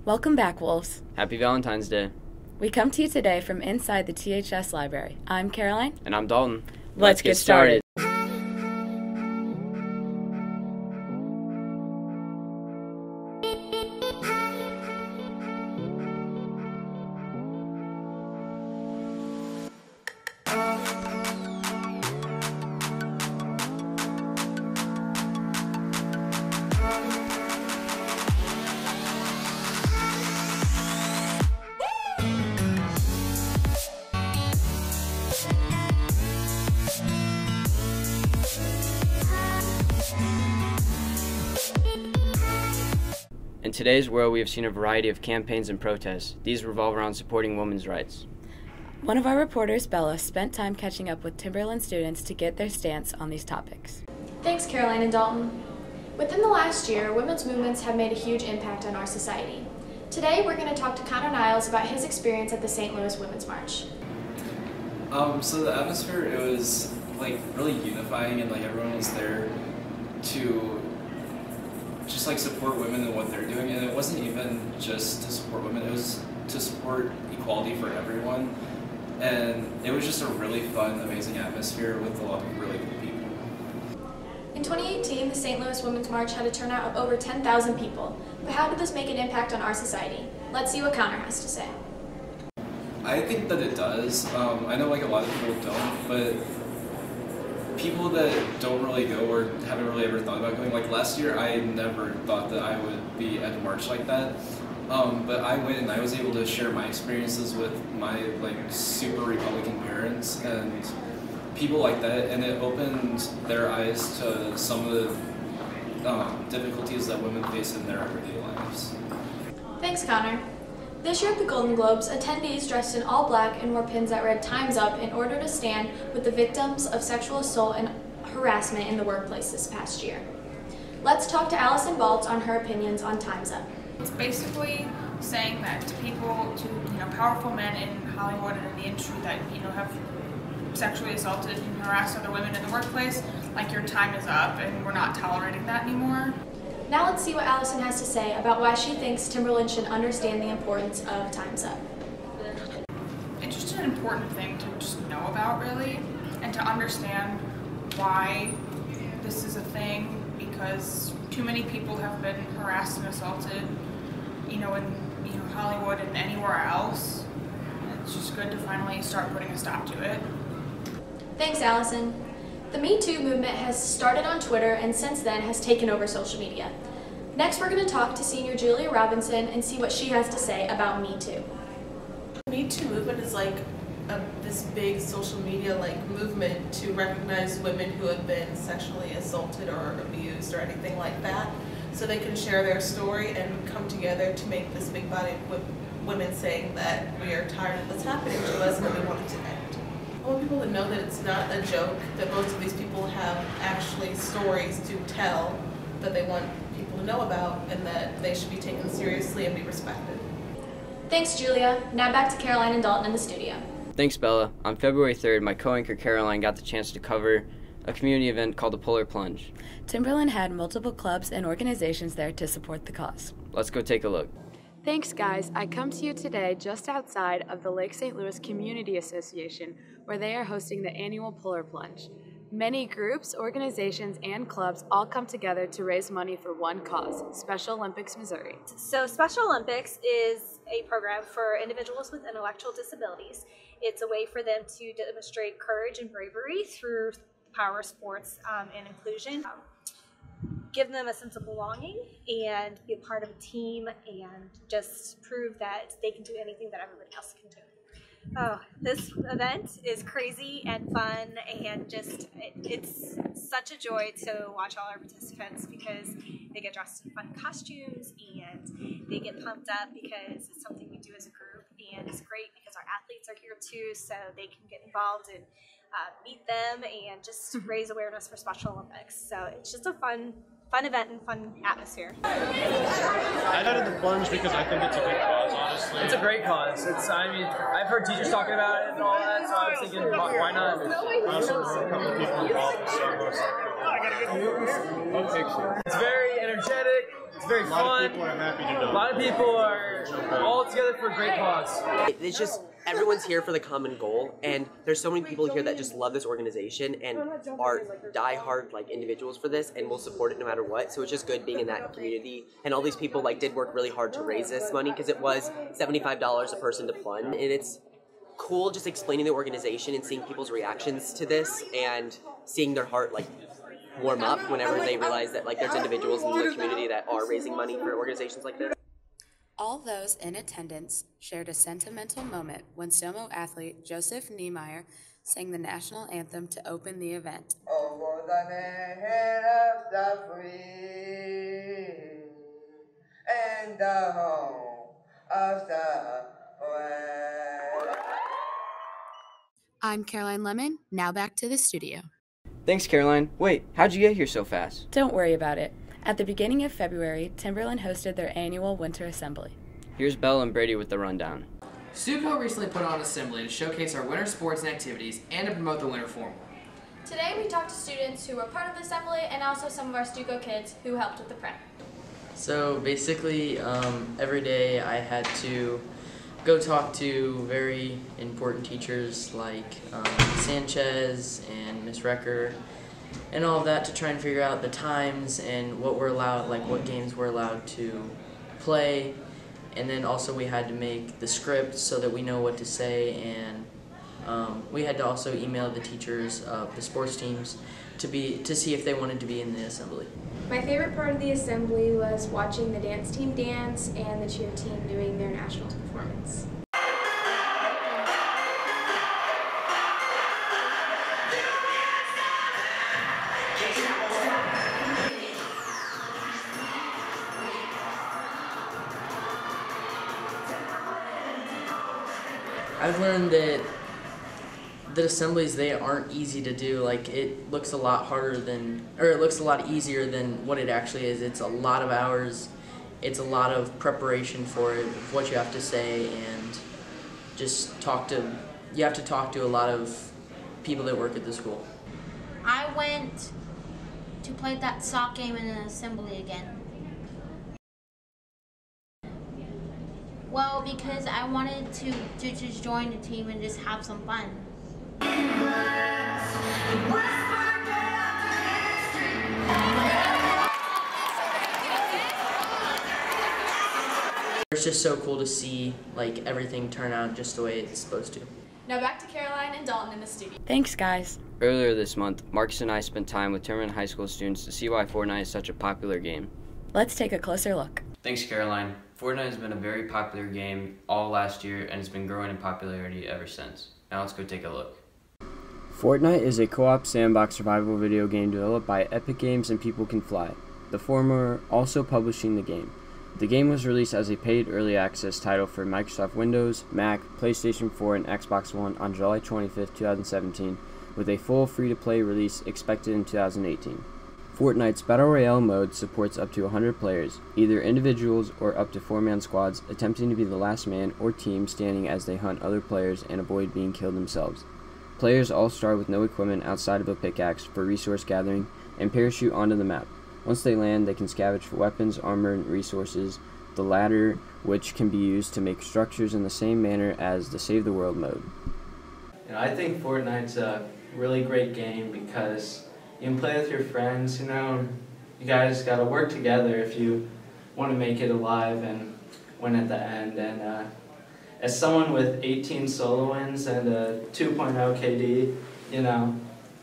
Welcome back, Wolves. Happy Valentine's Day. We come to you today from inside the THS library. I'm Caroline. And I'm Dalton. Let's get started. In today's world, we have seen a variety of campaigns and protests. These revolve around supporting women's rights. One of our reporters, Bella, spent time catching up with Timberland students to get their stance on these topics. Thanks, Caroline and Dalton. Within the last year, women's movements have made a huge impact on our society. Today, we're going to talk to Connor Niles about his experience at the St. Louis Women's March. So the atmosphere, it was really unifying, and everyone was there to just support women and what they're doing, and it wasn't even just to support women, it was to support equality for everyone, and it was just a really fun, amazing atmosphere with a lot of really good people. In 2018, the St. Louis Women's March had a turnout of over 10,000 people, but how did this make an impact on our society? Let's see what Connor has to say. I think that it does. I know a lot of people don't, but people that don't really go or haven't really ever thought about going, last year I never thought that I would be at a march like that, but I went and I was able to share my experiences with my super Republican parents and people like that, and it opened their eyes to some of the difficulties that women face in their everyday lives. Thanks, Connor. This year at the Golden Globes, attendees dressed in all black and wore pins that read "Time's Up" in order to stand with the victims of sexual assault and harassment in the workplace this past year. Let's talk to Allison Baltz on her opinions on Time's Up. It's basically saying that to people, to powerful men in Hollywood and in the industry that have sexually assaulted and harassed other women in the workplace, your time is up and we're not tolerating that anymore. Now let's see what Allison has to say about why she thinks Timberland should understand the importance of Time's Up. It's just an important thing to just know about, really, and to understand why this is a thing, because too many people have been harassed and assaulted, in Hollywood and anywhere else. It's just good to finally start putting a stop to it. Thanks, Allison. The Me Too movement has started on Twitter and since then has taken over social media. Next, we're going to talk to senior Julia Robinson and see what she has to say about Me Too. The Me Too movement is this big social media movement to recognize women who have been sexually assaulted or abused or anything like that, so they can share their story and come together to make this big body of women saying that we are tired of what's happening to us and we want it to end. I want people to know that it's not a joke, that most of these people have actually stories to tell that they want people to know about, and that they should be taken seriously and be respected. Thanks, Julia. Now back to Caroline and Dalton in the studio. Thanks, Bella. On February 3rd, my co-anchor Caroline got the chance to cover a community event called the Polar Plunge. Timberland had multiple clubs and organizations there to support the cause. Let's go take a look. Thanks, guys. I come to you today just outside of the Lake St. Louis Community Association, where they are hosting the annual Polar Plunge. Many groups, organizations, and clubs all come together to raise money for one cause, Special Olympics Missouri. So Special Olympics is a program for individuals with intellectual disabilities. It's a way for them to demonstrate courage and bravery through power sports and inclusion. Give them a sense of belonging and be a part of a team and just prove that they can do anything that everybody else can do. Oh, this event is crazy and fun, and it's such a joy to watch all our participants because they get dressed in fun costumes and they get pumped up because it's something we do as a group, and it's great because our athletes are here too, so they can get involved and meet them and just raise awareness for Special Olympics. So it's just a fun event and fun atmosphere. I added the plunge because I think it's a good cause, honestly. It's a great cause. I've heard teachers talking about it and all that, so I was thinking, why not? I also know a couple of people involved in St. Louis. It's very energetic. It's very fun. A lot of people are happy to A lot of people are all together for a great cause. It's just everyone's here for the common goal, and there's so many people here that just love this organization and are die-hard like individuals for this and will support it no matter what. So it's just good being in that community, and all these people like did work really hard to raise this money because it was $75 a person to plunge, and it's cool just explaining the organization and seeing people's reactions to this and seeing their heart like warm up whenever they realize that like there's individuals in the community that are raising money for organizations like this. All those in attendance shared a sentimental moment when SOMO athlete Joseph Niemeyer sang the national anthem to open the event. Over the land of the free and the home of the wild. I'm Caroline Lemon, now back to the studio. Thanks, Caroline. Wait, how'd you get here so fast? Don't worry about it. At the beginning of February, Timberland hosted their annual winter assembly. Here's Belle and Brady with the rundown. Stuco recently put on an assembly to showcase our winter sports and activities and to promote the winter formal. Today we talked to students who were part of the assembly and also some of our Stuco kids who helped with the prep. So basically, every day I had to go talk to very important teachers like Sanchez and Miss Recker and all of that to try and figure out the times and what we're allowed, like what games we're allowed to play. And then also we had to make the script so that we know what to say, and we had to also email the teachers of the sports teams to see if they wanted to be in the assembly. My favorite part of the assembly was watching the dance team dance and the cheer team doing their nationals performance. I've learned that assemblies, they aren't easy to do. Like, it looks a lot harder than, or it looks a lot easier than what it actually is. It's a lot of hours. It's a lot of preparation for it, what you have to say, and just you have to talk to a lot of people that work at the school. I went to play that sock game in an assembly again. Well, because I wanted to just join the team and just have some fun. It's just so cool to see like everything turn out just the way it's supposed to. Now back to Caroline and Dalton in the studio. Thanks, guys. Earlier this month, Marcus and I spent time with Timberland High School students to see why Fortnite is such a popular game. Let's take a closer look. Thanks, Caroline. Fortnite has been a very popular game all last year and it's been growing in popularity ever since. Now let's go take a look. Fortnite is a co-op sandbox survival video game developed by Epic Games and People Can Fly, the former also publishing the game. The game was released as a paid early access title for Microsoft Windows, Mac, PlayStation 4, and Xbox One on July 25, 2017, with a full free-to-play release expected in 2018. Fortnite's Battle Royale mode supports up to 100 players, either individuals or up to 4-man squads, attempting to be the last man or team standing as they hunt other players and avoid being killed themselves. Players all start with no equipment outside of a pickaxe for resource gathering and parachute onto the map. Once they land, they can scavenge for weapons, armor, and resources, the latter which can be used to make structures in the same manner as the Save the World mode. I think Fortnite's a really great game because you can play with your friends, you guys got to work together if you want to make it alive and win at the end. And as someone with 18 solo wins and a 2.0 KD,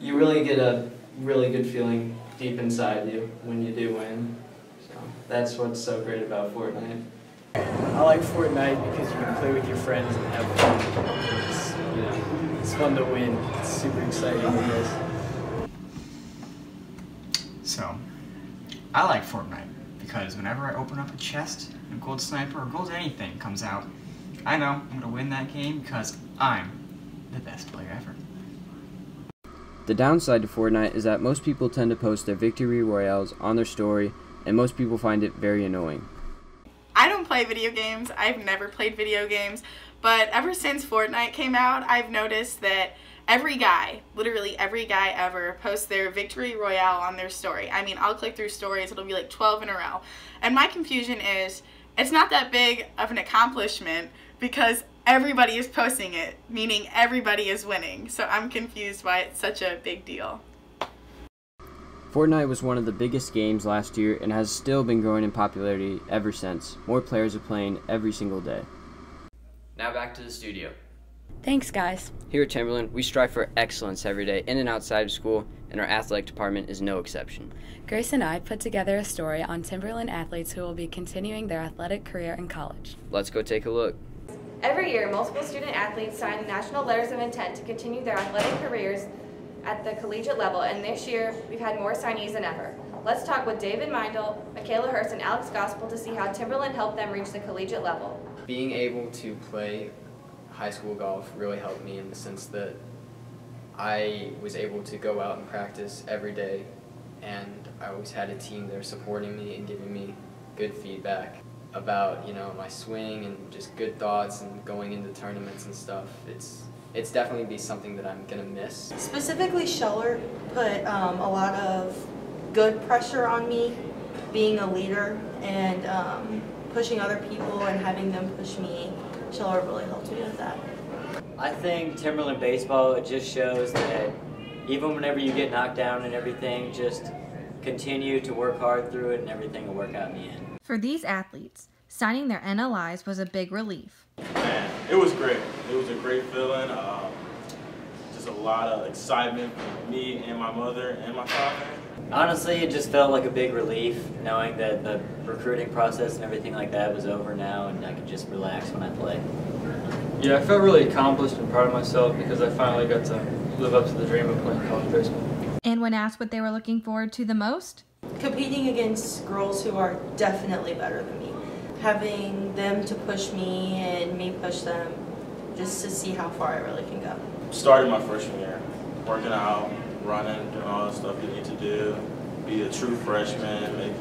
you really get a really good feeling deep inside you when you do win. So that's what's so great about Fortnite. I like Fortnite because you can play with your friends and have fun. It's fun to win. It's super exciting, I guess. So, I like Fortnite because whenever I open up a chest, a gold sniper or gold anything comes out, I know I'm going to win that game because I'm the best player ever. The downside to Fortnite is that most people tend to post their victory royales on their story, and most people find it very annoying. I don't play video games. I've never played video games, but ever since Fortnite came out, I've noticed that every guy, literally every guy ever, posts their victory royale on their story. I mean, I'll click through stories, it'll be like 12 in a row. And my confusion is, it's not that big of an accomplishment because everybody is posting it, meaning everybody is winning. So I'm confused why it's such a big deal. Fortnite was one of the biggest games last year and has still been growing in popularity ever since. More players are playing every single day. Now back to the studio. Thanks, guys. Here at Timberland, we strive for excellence every day in and outside of school, and our athletic department is no exception. Grace and I put together a story on Timberland athletes who will be continuing their athletic career in college. Let's go take a look. Every year, multiple student athletes sign national letters of intent to continue their athletic careers at the collegiate level, and this year we've had more signees than ever. Let's talk with David Mindel, Michaela Hurst, and Alex Gospel to see how Timberland helped them reach the collegiate level. Being able to play high school golf really helped me in the sense that I was able to go out and practice every day, and I always had a team there supporting me and giving me good feedback about, you know, my swing and just good thoughts and going into tournaments and stuff. It's definitely be something that I'm gonna miss. Specifically, Scheller put a lot of good pressure on me, being a leader and pushing other people and having them push me. Scheller really helped me with that. I think Timberland baseball, it just shows that even whenever you get knocked down and everything, just continue to work hard through it and everything will work out in the end. For these athletes, signing their NLIs was a big relief. Man, it was great. It was a great feeling. Just a lot of excitement for me and my mother and my father. Honestly, it just felt like a big relief knowing that the recruiting process and everything like that was over now and I could just relax when I play. Yeah, I felt really accomplished and proud of myself because I finally got to live up to the dream of playing college baseball. And when asked what they were looking forward to the most? Competing against girls who are definitely better than me. Having them to push me and me push them just to see how far I really can go. Started my freshman year, working out, running, doing all the stuff you need to do, be a true freshman, make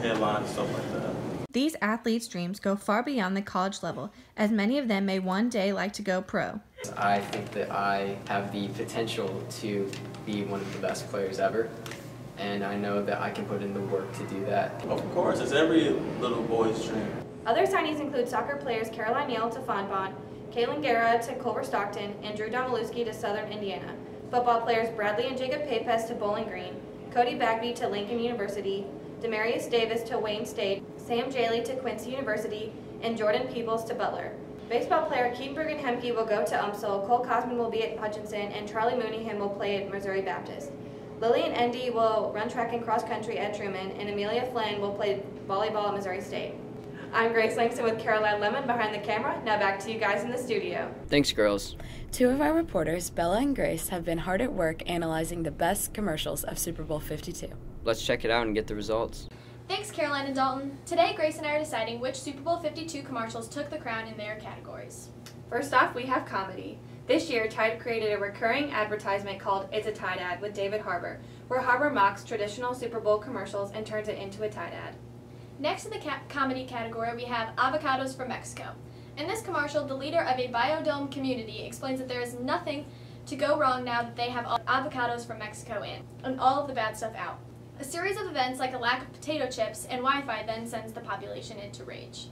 headlines, stuff like that. These athletes' dreams go far beyond the college level, as many of them may one day like to go pro. I think that I have the potential to be one of the best players ever, and I know that I can put in the work to do that. Of course, it's every little boy's dream. Other signees include soccer players Caroline Neal to Fonbon, Kaylin Guerra to Culver Stockton, and Drew Domalewski to Southern Indiana. Football players Bradley and Jacob Papez to Bowling Green, Cody Bagby to Lincoln University, Demarius Davis to Wayne State, Sam Jaley to Quincy University, and Jordan Peebles to Butler. Baseball player Keith Bergen-Hemke will go to UMSL, Cole Cosman will be at Hutchinson, and Charlie Mooneyham will play at Missouri Baptist. Lillian Endy will run track and cross country at Truman, and Amelia Flynn will play volleyball at Missouri State. I'm Grace Langston with Caroline Lemon behind the camera. Now back to you guys in the studio. Thanks, girls. Two of our reporters, Bella and Grace, have been hard at work analyzing the best commercials of Super Bowl 52. Let's check it out and get the results. Thanks, Caroline and Dalton. Today, Grace and I are deciding which Super Bowl 52 commercials took the crown in their categories. First off, we have comedy. This year, Tide created a recurring advertisement called It's a Tide Ad with David Harbour, where Harbour mocks traditional Super Bowl commercials and turns it into a Tide ad. Next in the comedy category, we have Avocados from Mexico. In this commercial, the leader of a biodome community explains that there is nothing to go wrong now that they have avocados from Mexico in, and all of the bad stuff out. A series of events like a lack of potato chips and Wi-Fi then sends the population into rage.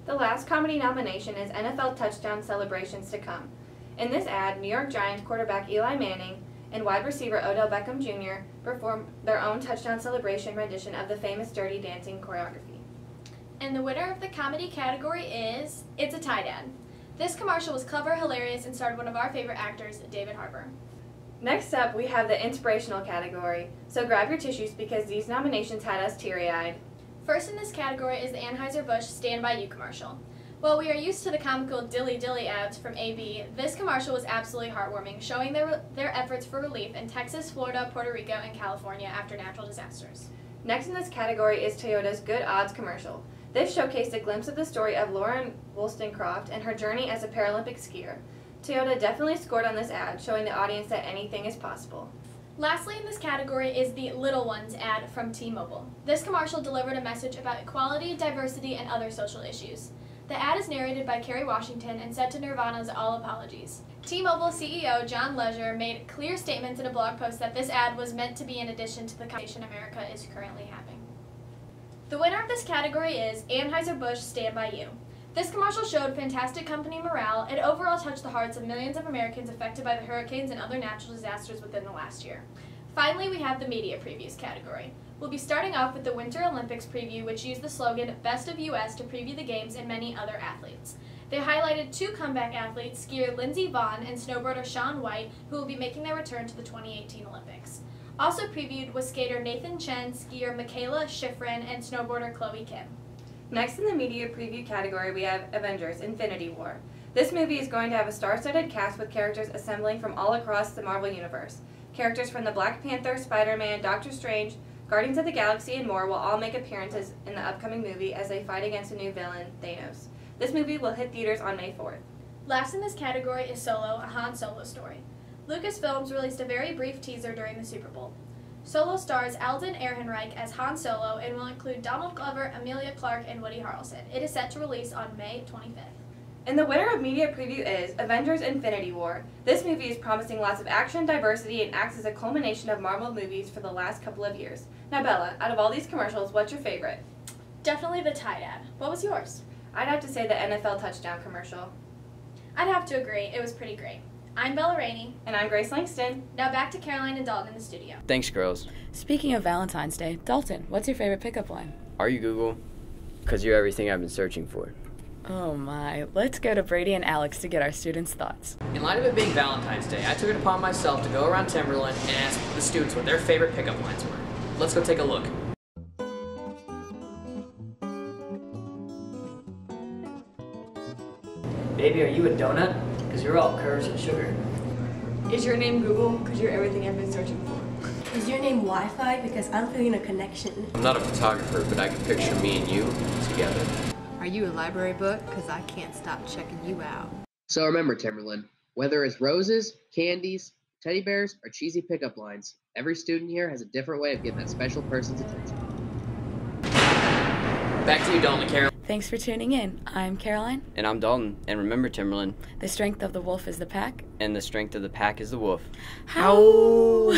The last comedy nomination is NFL touchdown celebrations to come. In this ad, New York Giants quarterback Eli Manning and wide receiver Odell Beckham Jr. perform their own touchdown celebration rendition of the famous Dirty Dancing choreography. And the winner of the comedy category is It's a Tide Ad. This commercial was clever, hilarious, and starred one of our favorite actors, David Harbour. Next up, we have the inspirational category, so grab your tissues because these nominations had us teary-eyed. First in this category is the Anheuser-Busch Stand By You commercial. While we are used to the comical Dilly Dilly ads from AB, this commercial was absolutely heartwarming, showing their efforts for relief in Texas, Florida, Puerto Rico, and California after natural disasters. Next in this category is Toyota's Good Odds commercial. This showcased a glimpse of the story of Lauren Wollstonecraft and her journey as a Paralympic skier. Toyota definitely scored on this ad, showing the audience that anything is possible. Lastly in this category is the Little Ones ad from T-Mobile. This commercial delivered a message about equality, diversity, and other social issues. The ad is narrated by Kerry Washington and set to Nirvana's All Apologies. T-Mobile CEO John Legere made clear statements in a blog post that this ad was meant to be in addition to the conversation America is currently having. The winner of this category is Anheuser-Busch Stand By You. This commercial showed fantastic company morale and overall touched the hearts of millions of Americans affected by the hurricanes and other natural disasters within the last year. Finally, we have the media previews category. We'll be starting off with the Winter Olympics preview, which used the slogan Best of US to preview the games and many other athletes. They highlighted 2 comeback athletes, skier Lindsey Vonn and snowboarder Shaun White, who will be making their return to the 2018 Olympics. Also previewed was skater Nathan Chen, skier Michaela Schifrin, and snowboarder Chloe Kim. Next in the media preview category, we have Avengers: Infinity War. This movie is going to have a star-studded cast with characters assembling from all across the Marvel Universe. Characters from the Black Panther, Spider-Man, Doctor Strange, Guardians of the Galaxy, and more will all make appearances in the upcoming movie as they fight against a new villain, Thanos. This movie will hit theaters on May 4th. Last in this category is Solo, a Han Solo story. Lucasfilms released a very brief teaser during the Super Bowl. Solo stars Alden Ehrenreich as Han Solo and will include Donald Glover, Emilia Clarke, and Woody Harrelson. It is set to release on May 25th. And the winner of media preview is Avengers: Infinity War. This movie is promising lots of action, diversity, and acts as a culmination of Marvel movies for the last couple of years. Now Bella, out of all these commercials, what's your favorite? Definitely the Tide ad. What was yours? I'd have to say the NFL touchdown commercial. I'd have to agree. It was pretty great. I'm Bella Rainey. And I'm Grace Langston. Now back to Caroline and Dalton in the studio. Thanks, girls. Speaking of Valentine's Day, Dalton, what's your favorite pickup line? Are you Google? Because you're everything I've been searching for. Oh my, let's go to Brady and Alex to get our students' thoughts. In light of it being Valentine's Day, I took it upon myself to go around Timberland and ask the students what their favorite pickup lines were. Let's go take a look. Baby, are you a donut? Because you're all curves and sugar. Is your name Google? Because you're everything I've been searching for. Is your name Wi-Fi? Because I'm feeling a connection. I'm not a photographer, but I can picture me and you together. Are you a library book? Because I can't stop checking you out. So remember, Timberland, whether it's roses, candies, teddy bears, or cheesy pickup lines, every student here has a different way of getting that special person's attention. Back to you, Dalton and Caroline. Thanks for tuning in. I'm Caroline. And I'm Dalton. And remember, Timberland, the strength of the wolf is the pack. And the strength of the pack is the wolf. Howl!